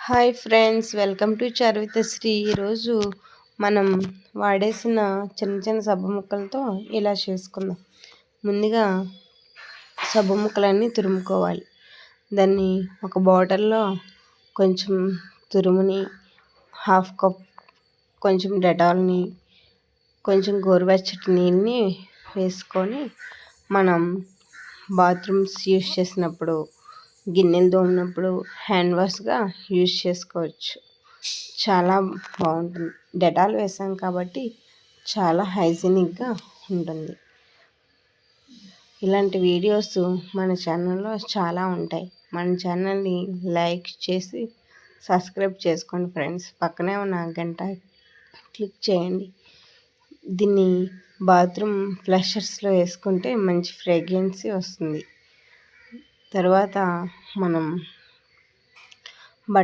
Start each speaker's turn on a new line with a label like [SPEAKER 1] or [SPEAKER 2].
[SPEAKER 1] Hi friends, welcome to చరివితశ్రీ. ఈరోజు మనం వాడేసిన చిన్న చిన్న సబ్బు ముక్కలతో ఇలా చేసుకుందాం. ముందుగా సబ్బు ముక్కలన్నీ తురుముకోవాలి. దాన్ని ఒక బాటిల్లో కొంచెం తురుముని, హాఫ్ కప్ కొంచెం డెటాల్ని, కొంచెం గోరువెచ్చటి నీళ్ళని వేసుకొని మనం బాత్రూమ్స్ యూస్ చేసినప్పుడు, గిన్నెలు తోమినప్పుడు హ్యాండ్ వాష్గా యూజ్ చేసుకోవచ్చు. చాలా బాగుంటుంది. డెటాల్ వేసాం కాబట్టి చాలా హైజీనిక్గా ఉంటుంది. ఇలాంటి వీడియోస్ మన ఛానల్లో చాలా ఉంటాయి. మన ఛానల్ని లైక్ చేసి సబ్స్క్రైబ్ చేసుకోండి ఫ్రెండ్స్. పక్కనే ఉన్న గంట క్లిక్ చేయండి. దీన్ని బాత్రూమ్ ఫ్లషర్స్లో వేసుకుంటే మంచి ఫ్రేగ్రెన్సీ వస్తుంది. తర్వాత మనం